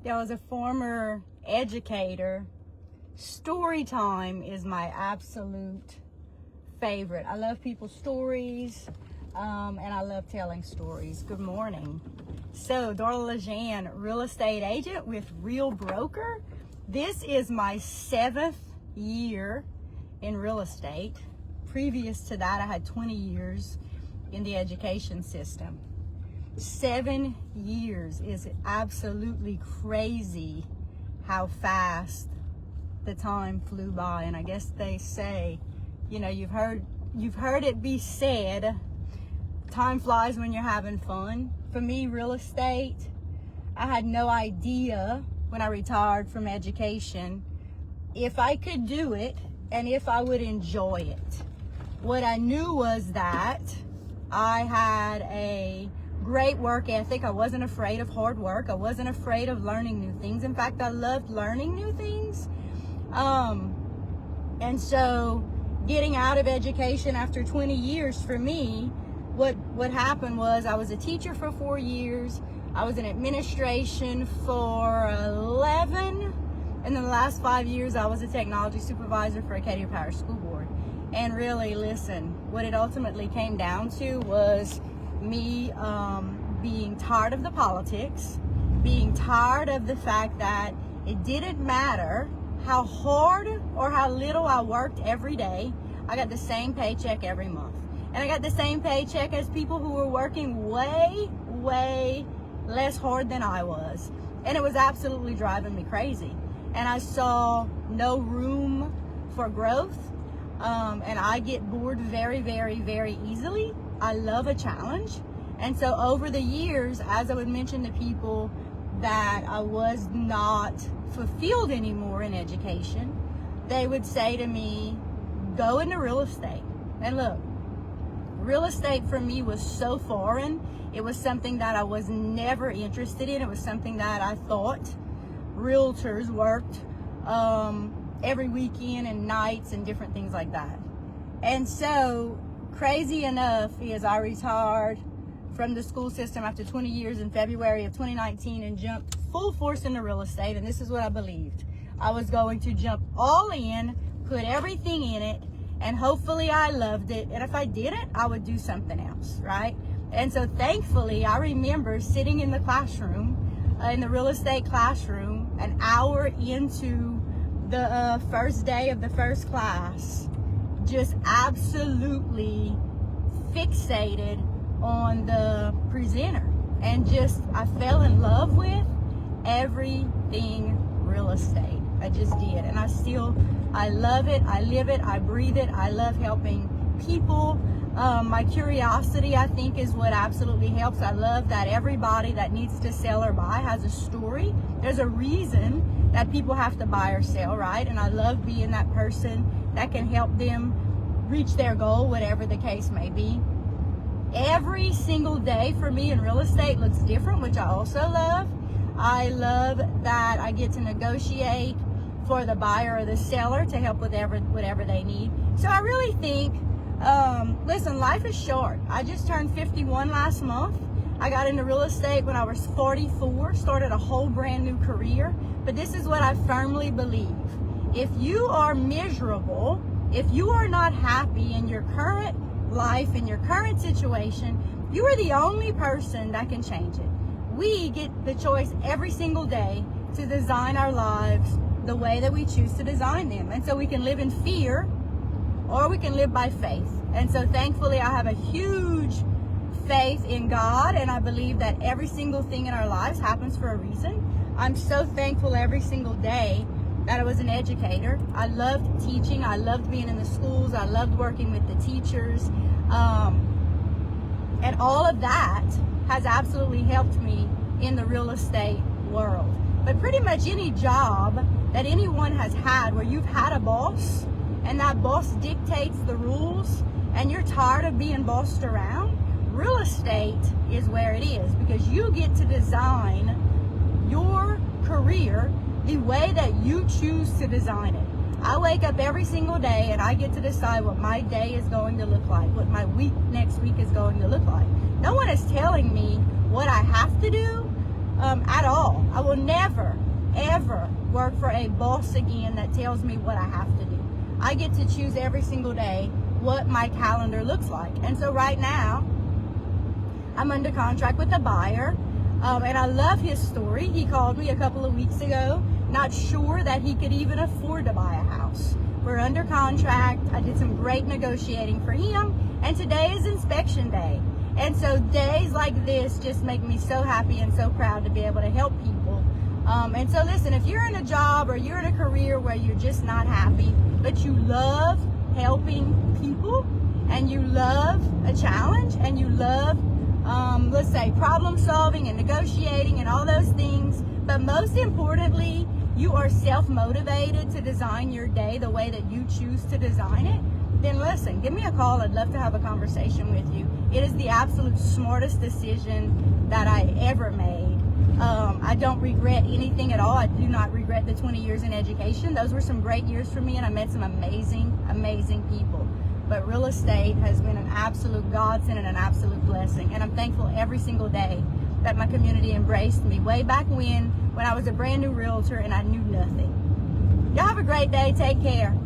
There was a former educator. Story time is my absolute favorite. I love people's stories, and I love telling stories. Good morning. So, Darla, real estate agent with Real Broker. This is my 7th year in real estate. Previous to that, I had 20 years in the education system. 7 years is absolutely crazy how fast the time flew by. And I guess they say, you know, you've heard it be said, time flies when you're having fun. For me, real estate, I had no idea when I retired from education if I could do it and if I would enjoy it. What I knew was that I had a great work ethic. I wasn't afraid of hard work. I wasn't afraid of learning new things. In fact, I loved learning new things. And so getting out of education after 20 years for me, what happened was I was a teacher for 4 years. I was in administration for 11. And then the last 5 years, I was a technology supervisor for Educator Power School Board. And really, listen, what it ultimately came down to was me being tired of the politics, being tired of the fact that it didn't matter how hard or how little I worked every day, I got the same paycheck every month. And I got the same paycheck as people who were working way, way less hard than I was. And it was absolutely driving me crazy. And I saw no room for growth. And I get bored very, very, very easily. I love a challenge. And so over the years, as I would mention to people that I was not fulfilled anymore in education, they would say to me, go into real estate. And look, real estate for me was so foreign. It was something that I was never interested in. It was something that I thought realtors worked every weekend and nights and different things like that. And so crazy enough is I retired from the school system after 20 years in February of 2019 and jumped full force into real estate. And this is what I believed. I was going to jump all in, put everything in it, and hopefully I loved it. And if I didn't, I would do something else, right? And so thankfully, I remember sitting in the classroom, in the real estate classroom, an hour into the first day of the first class, just absolutely fixated on the presenter. And just, I fell in love with everything real estate. I just did. And I love it. I live it. I breathe it. I love helping people. My curiosity, I think, is what absolutely helps. I love that everybody that needs to sell or buy has a story. There's a reason that people have to buy or sell, right? And I love being that person that can help them reach their goal, whatever the case may be. Every single day for me in real estate looks different, which I also love. I love that I get to negotiate for the buyer or the seller to help with whatever they need. So I really think, listen, life is short. I just turned 51 last month. I got into real estate when I was 44, started a whole brand new career. But this is what I firmly believe. If you are miserable, if you are not happy in your current life, in your current situation, you are the only person that can change it. We get the choice every single day to design our lives the way that we choose to design them. And so we can live in fear or we can live by faith. And so thankfully I have a huge faith in God, and I believe that every single thing in our lives happens for a reason. I'm so thankful every single day that I was an educator. I loved teaching. I loved being in the schools. I loved working with the teachers. And all of that has absolutely helped me in the real estate world. But pretty much any job that anyone has had where you've had a boss and that boss dictates the rules and you're tired of being bossed around, real estate is where it is, because you get to design your career the way that you choose to design it. I wake up every single day and I get to decide what my day is going to look like, what my next week is going to look like. No one is telling me what I have to do. at all. I will never, ever work for a boss again that tells me what I have to do. I get to choose every single day what my calendar looks like. And so right now, I'm under contract with a buyer, and I love his story. He called me a couple of weeks ago, not sure that he could even afford to buy a house. We're under contract. I did some great negotiating for him, and today is inspection day. And so days like this just make me so happy and so proud to be able to help people. And so listen, if you're in a job or you're in a career where you're just not happy, but you love helping people, and you love a challenge, and you love, let's say, problem solving and negotiating and all those things, but most importantly, you are self-motivated to design your day the way that you choose to design it, then listen, give me a call. I'd love to have a conversation with you. It is the absolute smartest decision that I ever made. I don't regret anything at all. I do not regret the 20 years in education. Those were some great years for me, and I met some amazing, amazing people. But real estate has been an absolute godsend and an absolute blessing. And I'm thankful every single day that my community embraced me way back when I was a brand new realtor and I knew nothing. Y'all have a great day. Take care.